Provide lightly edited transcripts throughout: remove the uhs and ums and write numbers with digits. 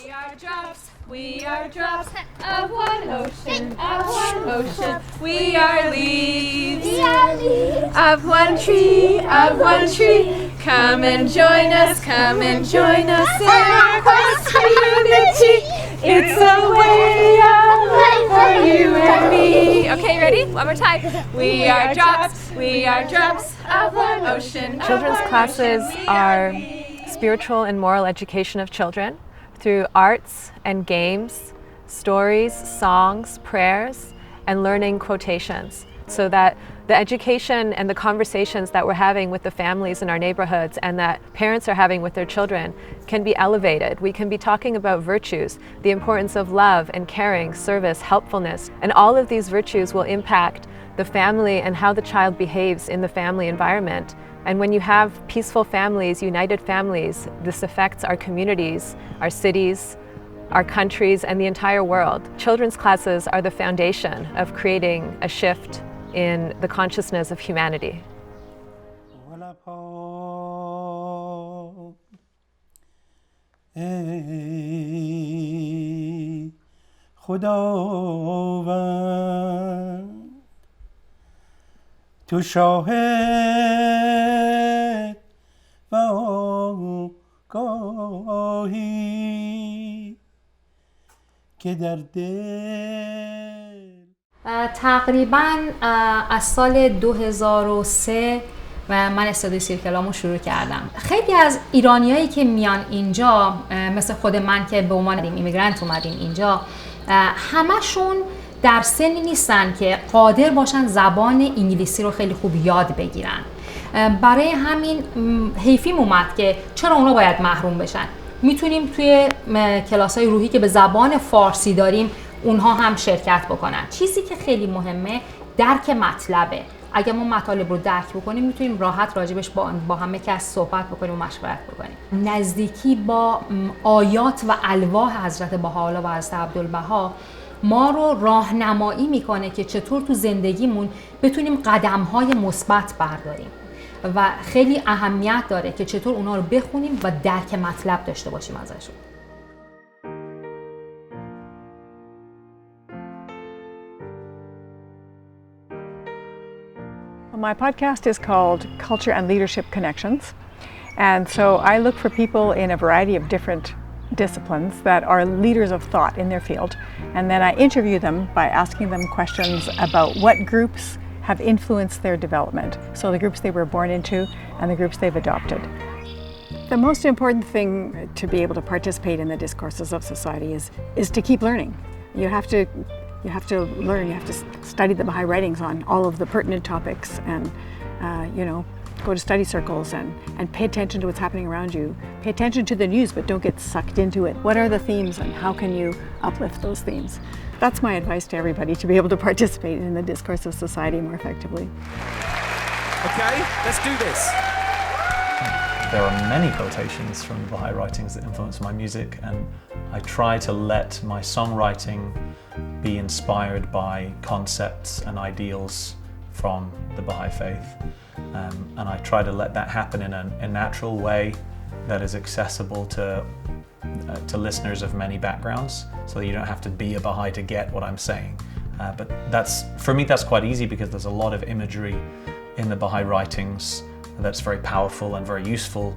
We are drops. We are drops of one ocean, of one ocean. We are leaves, of one tree, of one tree. Come and join us in our quest for unity. It's a way of life for you and me. Okay, ready? One more time. We are drops of one ocean. Children's classes are spiritual and moral education of children through arts and games, stories, songs, prayers, and learning quotations, so that the education and the conversations that we're having with the families in our neighborhoods and that parents are having with their children can be elevated. We can be talking about virtues, the importance of love and caring, service, helpfulness, and all of these virtues will impact the family and how the child behaves in the family environment. And when you have peaceful families, united families, this affects our communities, our cities, our countries, and the entire world. Children's classes are the foundation of creating a shift in the consciousness of humanity. تو شاهد و آگاهی که در دل. تقریباً از سال 2003 و من استادیو سیرکلامو شروع کردم. خیلی از ایرانیایی که میان اینجا مثل خود من که به عنوان ایمیگرانت اومدیم اینجا، همشون در سنی نیستن که قادر باشن زبان انگلیسی رو خیلی خوب یاد بگیرن. برای همین حیفیم اومد که چرا اونا باید محروم بشن. میتونیم توی کلاس‌های روحی که به زبان فارسی داریم اونها هم شرکت بکنن. چیزی که خیلی مهمه درک مطلبه. اگه ما مطالب رو درک بکنیم میتونیم راحت راجبش با همه کس صحبت بکنیم و مشورت بکنیم. نزدیکی با آیات و الواح حضرت بهاءالله و حضرت عبدالبها ما رو راهنمایی میکنه که چطور تو زندگیمون بتونیم قدم‌های مثبت برداریم و خیلی اهمیت داره که چطور اونا رو بخونیم و درک مطلب داشته باشیم ازشون. My podcast is called Culture and Leadership Connections, and so I look for people in a variety of different disciplines that are leaders of thought in their field, and then I interview them by asking them questions about what groups have influenced their development, so the groups they were born into and the groups they've adopted. The most important thing to be able to participate in the discourses of society is to keep learning. You have to learn, you have to study the Baha'i writings on all of the pertinent topics and, go to study circles and pay attention to what's happening around you. Pay attention to the news, but don't get sucked into it. What are the themes and how can you uplift those themes? That's my advice to everybody, to be able to participate in the discourse of society more effectively. Okay, let's do this. There are many quotations from the Baha'i writings that influence my music, and I try to let my songwriting be inspired by concepts and ideals from the Baha'i faith. And I try to let that happen in a natural way that is accessible to listeners of many backgrounds, so that you don't have to be a Baha'i to get what I'm saying. But for me that's quite easy because there's a lot of imagery in the Baha'i writings that's very powerful and very useful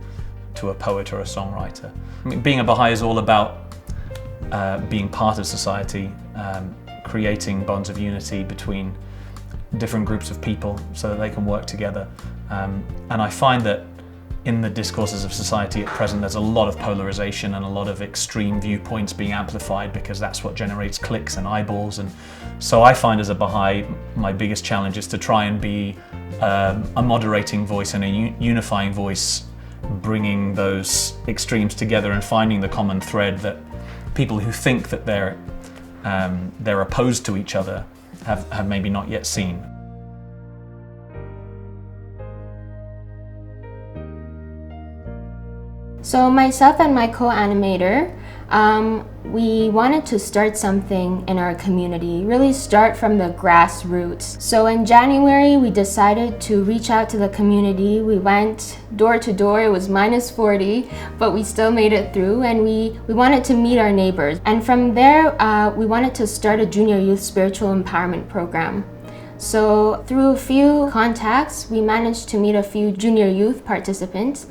to a poet or a songwriter. I mean, being a Baha'i is all about being part of society, creating bonds of unity between different groups of people so that they can work together. And I find that in the discourses of society at present there's a lot of polarization and a lot of extreme viewpoints being amplified because that's what generates clicks and eyeballs. And so I find as a Baha'i my biggest challenge is to try and be a moderating voice and a unifying voice, bringing those extremes together and finding the common thread that people who think that they're opposed to each other have maybe not yet seen. So myself and my co-animator, We wanted to start something in our community, really start from the grassroots. So in January, we decided to reach out to the community. We went door to door. It was -40, but we still made it through, and we wanted to meet our neighbors. And from there, we wanted to start a junior youth spiritual empowerment program. So through a few contacts, we managed to meet a few junior youth participants,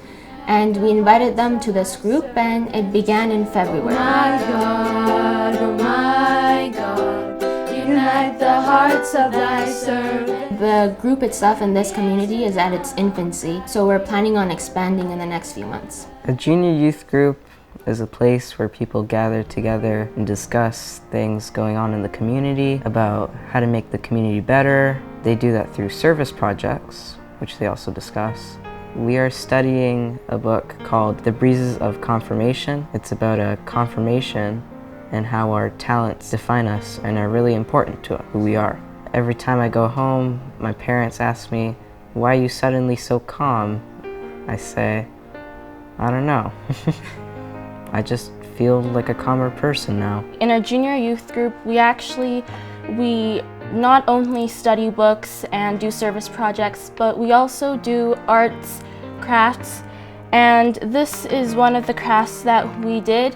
and we invited them to this group, and it began in February. Oh my God, unite the hearts of thy servants. The group itself in this community is at its infancy, so we're planning on expanding in the next few months. A junior youth group is a place where people gather together and discuss things going on in the community, about how to make the community better. They do that through service projects, which they also discuss. We are studying a book called The Breezes of Confirmation. It's about a confirmation and how our talents define us and are really important to who we are. Every time I go home, my parents ask me, "Why are you suddenly so calm?" I say, "I don't know." I just feel like a calmer person now. In our junior youth group, we not only study books and do service projects, but we also do arts, crafts, and this is one of the crafts that we did.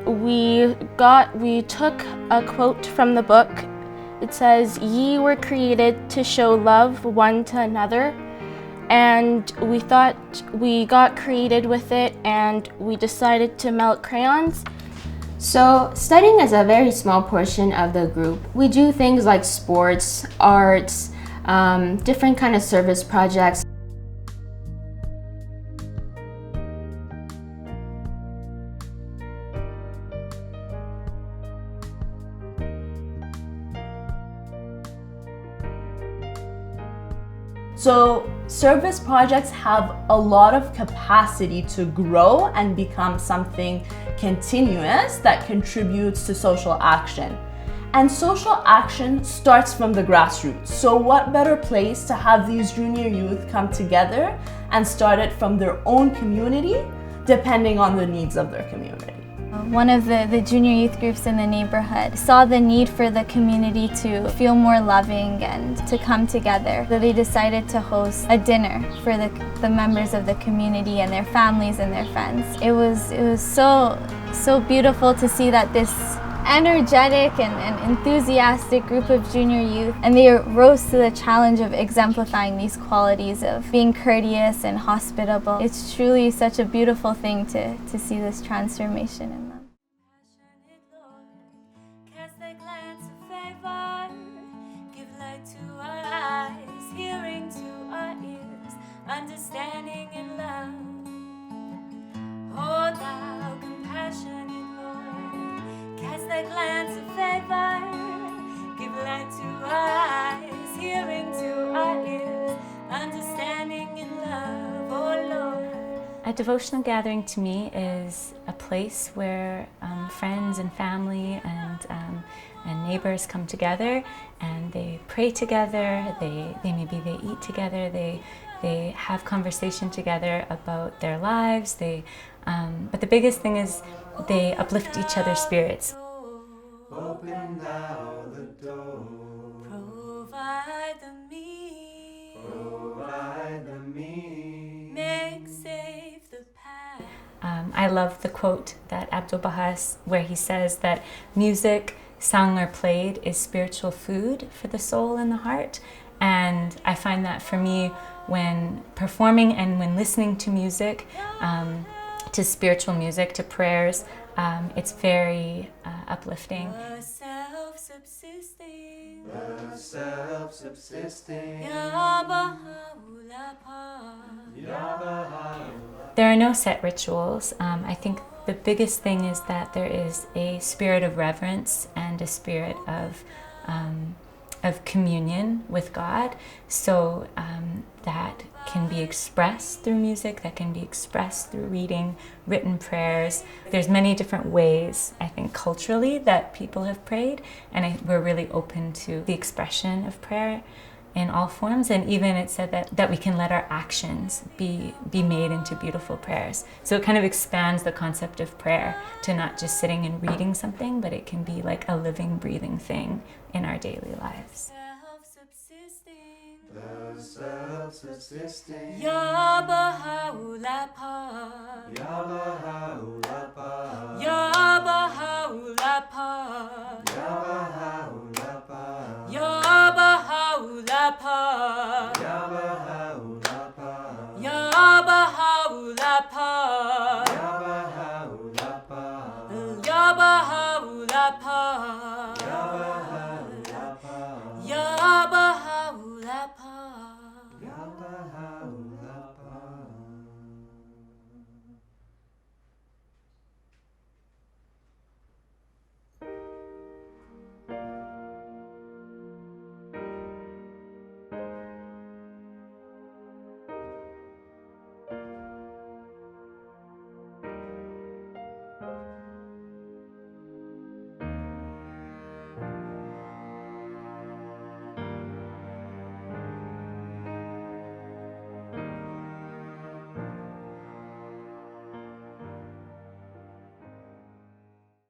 We took a quote from the book. It says, "Ye were created to show love one to another." And we thought we got created with it, and we decided to melt crayons. So studying is a very small portion of the group. We do things like sports, arts, different kind of service projects. So service projects have a lot of capacity to grow and become something continuous that contributes to social action. And social action starts from the grassroots. So what better place to have these junior youth come together and start it from their own community, depending on the needs of their community. One of the junior youth groups in the neighborhood saw the need for the community to feel more loving and to come together. So they decided to host a dinner for the members of the community and their families and their friends. It was so beautiful to see that this energetic and enthusiastic group of junior youth, and they rose to the challenge of exemplifying these qualities of being courteous and hospitable. It's truly such a beautiful thing to see this transformation in them. Understanding and love, oh thou compassionate Lord, cast thy glance of favor, give light to our eyes, hearing to our ears, understanding and love, oh Lord. A devotional gathering to me is a place where friends and family and neighbors come together and they pray together, they eat together, they have conversation together about their lives. But the biggest thing is they uplift each other's spirits. Open thou the door. Provide the means. Provide the means. Make safe the path. I love the quote that Abdul Baha, where he says that music, sung or played, is spiritual food for the soul and the heart. And I find that for me, when performing and when listening to music, to spiritual music, to prayers, it's very uplifting. The self-subsisting. There are no set rituals. I think the biggest thing is that there is a spirit of reverence and a spirit of communion with God. So that can be expressed through music, that can be expressed through reading, written prayers. There's many different ways, I think, culturally that people have prayed, and we're really open to the expression of prayer in all forms, and even it said that we can let our actions be made into beautiful prayers. So it kind of expands the concept of prayer to not just sitting and reading something, but it can be like a living, breathing thing in our daily lives. The self-subsisting Ya Baha'u'llah, Ya Baha'u'llah.